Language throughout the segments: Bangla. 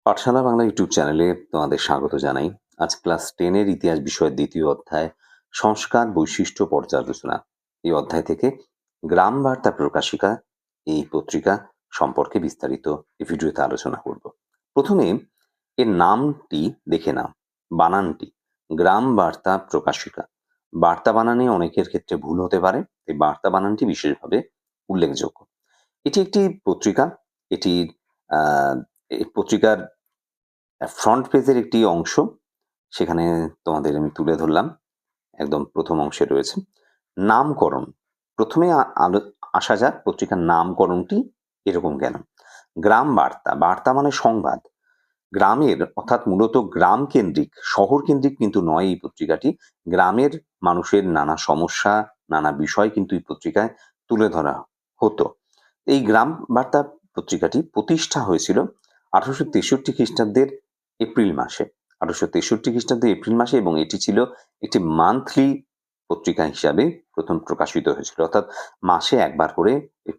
পাঠশালা বাংলা ইউটিউব চ্যানেলে তোমাদের স্বাগত জানাই। আজ ক্লাস 10 এর ইতিহাস বিষয়ের দ্বিতীয় অধ্যায় সংস্কার বৈশিষ্ট্য পর্যালোচনা। এই অধ্যায় থেকে গ্রাম বার্তা প্রকাশিকা এই পত্রিকা সম্পর্কে বিস্তারিত এই ভিডিওতে আলোচনা করব। প্রথমে এর নামটি দেখে নাও, বানানটি। গ্রাম বার্তা প্রকাশিকা। বার্তা বানানে অনেকের ক্ষেত্রে ভুল হতে পারে, এই বার্তা বানানটি বিশেষভাবে উল্লেখযোগ্য। এটি একটি পত্রিকা। এটির আহ, এই পত্রিকার ফ্রন্ট পেজের একটি অংশ সেখানে তোমাদের আমি তুলে ধরলাম। একদম প্রথম অংশে রয়েছে নামকরণ। প্রথমে আসা যাক পত্রিকার নামকরণটি এরকম কেন। গ্রাম বার্তা, বার্তা মানে সংবাদ। গ্রামের অর্থাৎ মূলত গ্রাম কেন্দ্রিক, শহর কেন্দ্রিক কিন্তু নয় এই পত্রিকাটি। গ্রামের মানুষের নানা সমস্যা, নানা বিষয় কিন্তু এই পত্রিকায় তুলে ধরা হতো। এই গ্রাম বার্তা পত্রিকাটি প্রতিষ্ঠা হয়েছিল 1863 খ্রিস্টাব্দের এপ্রিল মাসে। 1863 খ্রিস্টাব্দের এপ্রিল মাসে, এবং এটি ছিল একটি মান্থলি পত্রিকা হিসাবে প্রথম প্রকাশিত হয়েছিল, অর্থাৎ মাসে একবার করে এই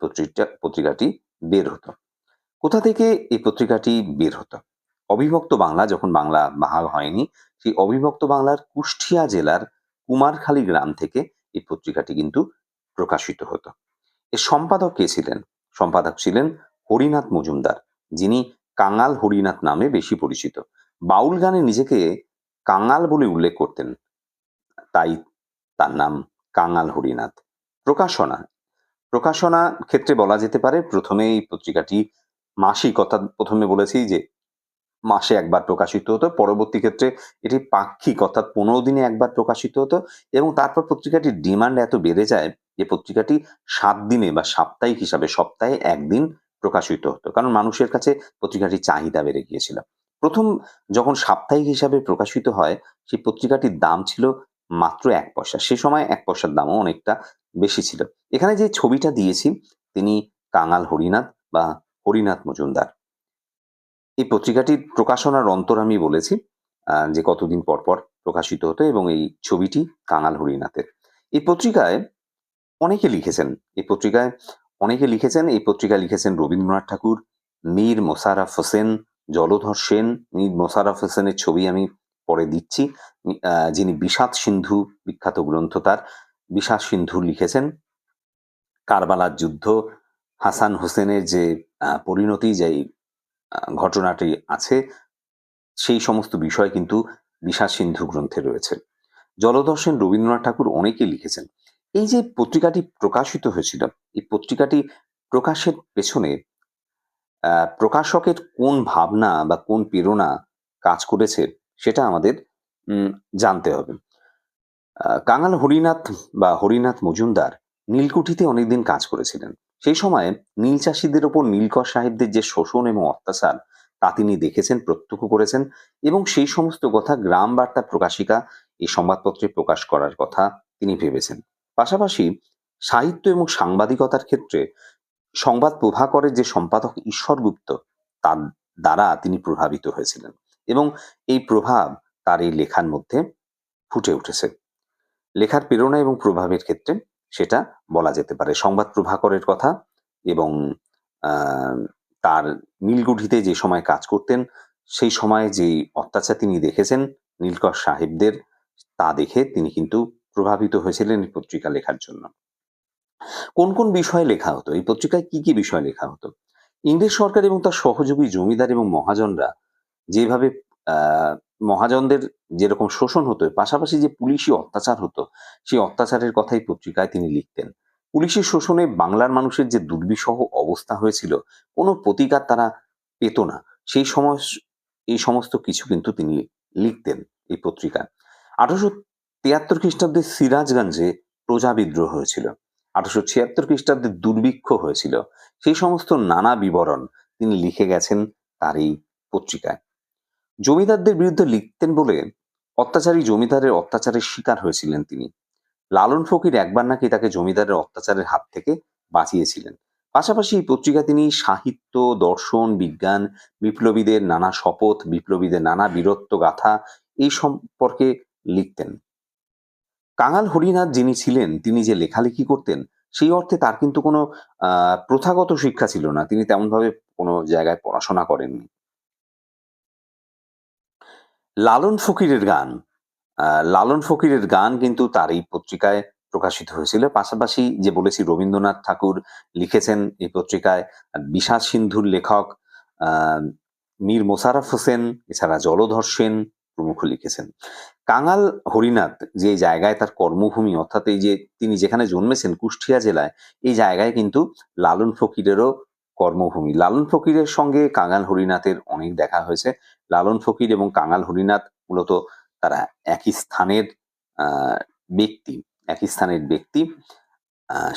পত্রিকাটি বের হতো। কোথা থেকে এই পত্রিকাটি বের হতো? অবিভক্ত বাংলা, যখন বাংলা ভাগ হয়নি, সেই অবিভক্ত বাংলার কুষ্টিয়া জেলার কুমারখালী গ্রাম থেকে এই পত্রিকাটি কিন্তু প্রকাশিত হতো। এর সম্পাদক কে ছিলেন? সম্পাদক ছিলেন হরিনাথ মজুমদার, যিনি কাঙাল হরিনাথ নামে বেশি পরিচিত। বাউল গানে নিজেকে কাঙাল বলে উল্লেখ করতেন, তাই তার নাম কাঙাল হরিনাথ। প্রকাশনা, প্রকাশনা ক্ষেত্রে বলা যেতে পারে প্রথমে এই পত্রিকাটি মাসিক, অর্থাৎ প্রথমে বলেছি যে মাসে একবার প্রকাশিত হতো। পরবর্তী ক্ষেত্রে এটি পাক্ষিক, অর্থাৎ 15 দিনে একবার প্রকাশিত হতো, এবং তারপর পত্রিকাটির ডিমান্ড এত বেড়ে যায় যে পত্রিকাটি 7 দিনে বা সাপ্তাহিক হিসাবে সপ্তাহে একদিন প্রকাশিত হতো, কারণ মানুষের কাছে পত্রিকাটির চাহিদা বেড়ে গিয়েছিল। প্রথম যখন সাপ্তাহিক হিসাবে প্রকাশিত হয়, সেই পত্রিকাটির দাম ছিল মাত্র 1 পয়সা। সে সময় 1 পয়সার দামও অনেকটা বেশি ছিল। এখানে যে ছবিটা দিয়েছি তিনি কাঙাল হরিনাথ বা হরিনাথ মজুমদার। এই পত্রিকাটির প্রকাশনার অন্তর আমি বলেছি যে কতদিন পর পর প্রকাশিত হতো, এবং এই ছবিটি কাঙাল হরিনাথের। এই পত্রিকায় অনেকে লিখেছেন। এই পত্রিকায় অনেকে লিখেছেন। এই পত্রিকায় লিখেছেন রবীন্দ্রনাথ ঠাকুর, মীর মোশাররফ হোসেন, জলধর সেন। মীর মোশাররফ হোসেনের ছবি আমি পরে দিচ্ছি, যিনি বিষাদ সিন্ধু বিখ্যাত গ্রন্থ তার। বিষাদ সিন্ধু লিখেছেন। কারবালার যুদ্ধ, হাসান হোসেনের যে পরিণতি, যে ঘটনাটি আছে, সেই সমস্ত বিষয় কিন্তু বিষাদ সিন্ধু গ্রন্থে রয়েছে। জলধর সেন, রবীন্দ্রনাথ ঠাকুর অনেকে লিখেছেন। এই যে পত্রিকাটি প্রকাশিত হয়েছিল, এই পত্রিকাটি প্রকাশের পেছনে প্রকাশকের কোন ভাবনা বা কোন প্রেরণা কাজ করেছে সেটা আমাদের জানতে হবে। কাঙাল হরিনাথ বা হরিনাথ মজুমদার নীলকুঠিতে অনেকদিন কাজ করেছিলেন। সেই সময়ে নীল চাষীদের ওপর নীলকর সাহেবদের যে শোষণ এবং অত্যাচার, তা তিনি দেখেছেন, প্রত্যক্ষ করেছেন, এবং সেই সমস্ত কথা গ্রাম বার্তা প্রকাশিকা এই সংবাদপত্রে প্রকাশ করার কথা তিনি ভেবেছেন। পাশাপাশি সাহিত্য এবং সাংবাদিকতার ক্ষেত্রে সংবাদ প্রভাকরের যে সম্পাদক ঈশ্বর গুপ্ত, তার দ্বারা তিনি প্রভাবিত হয়েছিলেন, এবং এই প্রভাব তার এই লেখার মধ্যে ফুটে উঠেছে। লেখার প্রেরণা এবং প্রভাবের ক্ষেত্রে সেটা বলা যেতে পারে। সংবাদ প্রভাকরের কথা, এবং তার নীলকুঠিতে যে সময় কাজ করতেন, সেই সময়ে যে অত্যাচার তিনি দেখেছেন নীলকর সাহেবদের, তা দেখে তিনি কিন্তু প্রভাবিত হয়েছিলেন এই পত্রিকা লেখার জন্য। কোন কোন বিষয়ে লেখা হতো? এই পত্রিকায় কি কি বিষয় লেখা হতো? ইংরেজ সরকার এবং তার সহযোগী জমিদার এবং মহাজনরা যেভাবে মহাজনদের যেরকম শোষণ হতো, পাশাপাশি যে পুলিশি অত্যাচার হতো, সেই অত্যাচারের কথাই পত্রিকায় তিনি লিখতেন। পুলিশের শোষণে বাংলার মানুষের যে দুর্বিষহ অবস্থা হয়েছিল, কোনো প্রতিকার তারা পেত না। সেই সময় এই সমস্ত কিছু কিন্তু তিনি লিখতেন এই পত্রিকায়। 1873 খ্রিস্টাব্দে সিরাজগঞ্জে প্রজা বিদ্রোহ হয়েছিল। 1876 খ্রিস্টাব্দে দুর্ভিক্ষ হয়েছিল। সেই সমস্ত নানা বিবরণ তিনি লিখে গেছেন তার এই পত্রিকায়। জমিদারদের বিরুদ্ধে লিখতেন বলে অত্যাচারী জমিদারের অত্যাচারের শিকার হয়েছিলেন তিনি। লালন ফকির একবার নাকি তাকে জমিদারের অত্যাচারের হাত থেকে বাঁচিয়েছিলেন। পাশাপাশি এই পত্রিকায় তিনি সাহিত্য, দর্শন, বিজ্ঞান, বিপ্লবীদের নানা শপথ, বিপ্লবীদের নানা বীরত্ব গাথা এই সম্পর্কে লিখতেন। কাঙাল হরিনাথ যিনি ছিলেন, তিনি যে লেখালেখি করতেন, সেই অর্থে তার কিন্তু কোনো প্রথাগত শিক্ষা ছিল না। তিনি তেমনভাবে কোনো জায়গায় পড়াশোনা করেননি। লালন ফকিরের গান লালন ফকিরের গান কিন্তু তার এই পত্রিকায় প্রকাশিত হয়েছিল। পাশাপাশি যে বলেছি রবীন্দ্রনাথ ঠাকুর লিখেছেন এই পত্রিকায়। আর বিষাদ সিন্ধুর লেখক আ মীর মোশাররফ হোসেন, এছাড়া জলধর সেন প্রমুখ লিখেছেন। কাঙাল হরিনাথ যে জায়গায় তার কর্মভূমি, অর্থাৎ এই যে তিনি যেখানে জন্মেছেন কুষ্টিয়া জেলায়, এই জায়গায় কিন্তু লালন ফকিরেরও কর্মভূমি। লালন ফকিরের সঙ্গে কাঙাল হরিনাথের অনেক দেখা হয়েছে। লালন ফকির এবং কাঙাল হরিনাথ মূলত তারা একই স্থানের আ ব্যক্তি, একই স্থানের ব্যক্তি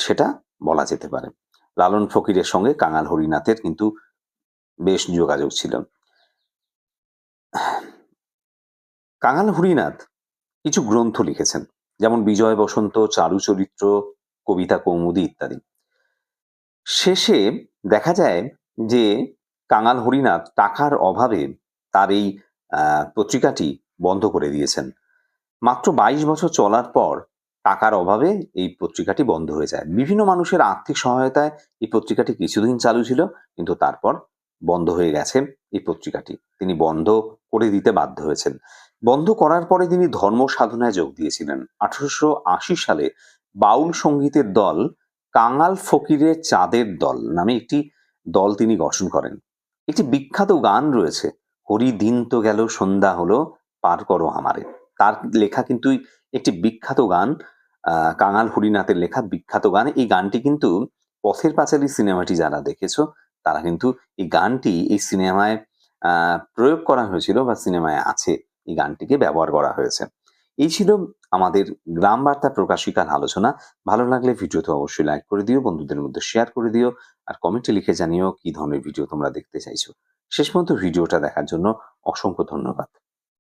সেটা বলা যেতে পারে। লালন ফকিরের সঙ্গে কাঙাল হরিনাথের কিন্তু বেশ যোগাযোগ ছিল। কাঙাল হরিনাথ কিছু গ্রন্থ লিখেছেন। যেমন বিজয় বসন্ত, চারুচরিত্র, কবিতা কৌমুদী ইত্যাদি। শেষে দেখা যায় যে কাঙাল হরিনাথ টাকার অভাবে তার এই পত্রিকাটি বন্ধ করে দিয়েছেন। মাত্র ২২ বছর চলার পর টাকার অভাবে এই পত্রিকাটি বন্ধ হয়ে যায়। বিভিন্ন মানুষের আর্থিক সহায়তায় এই পত্রিকাটি কিছুদিন চালু ছিল, কিন্তু তারপর বন্ধ হয়ে গেছে এই পত্রিকাটি। তিনি বন্ধ করে দিতে বাধ্য হয়েছেন। বন্ধ করার পরে তিনি ধর্ম সাধনায় যোগ দিয়েছিলেন। ১৮৮০ সালে বাউল সঙ্গীতের দল কাঙাল ফকিরের চাঁদের দল নামে একটি দল তিনি গঠন করেন। একটি বিখ্যাত গান রয়েছে, হরি দিন তো গেল সন্ধ্যা হলো পার করো আমারে। তার লেখা কিন্তু একটি বিখ্যাত গান, কাঙাল হরিনাথের লেখা বিখ্যাত গান। এই গানটি কিন্তু পথের পাঁচালী সিনেমাটি যারা দেখেছো তারা কিন্তু এই গানটি এই সিনেমায় প্রয়োগ করা হয়েছিল বা সিনেমায় আছে, এই গানটিকে ব্যবহার করা হয়েছে। এই ছিল আমাদের গ্রাম বার্তা প্রকাশিকার আলোচনা। ভালো লাগলে ভিডিওতে অবশ্যই লাইক করে দিও, বন্ধুদের মধ্যে শেয়ার করে দিও, আর কমেন্টে লিখে জানিও কি ধরনের ভিডিও তোমরা দেখতে চাইছো। শেষ পর্যন্ত ভিডিওটা দেখার জন্য অসংখ্য ধন্যবাদ।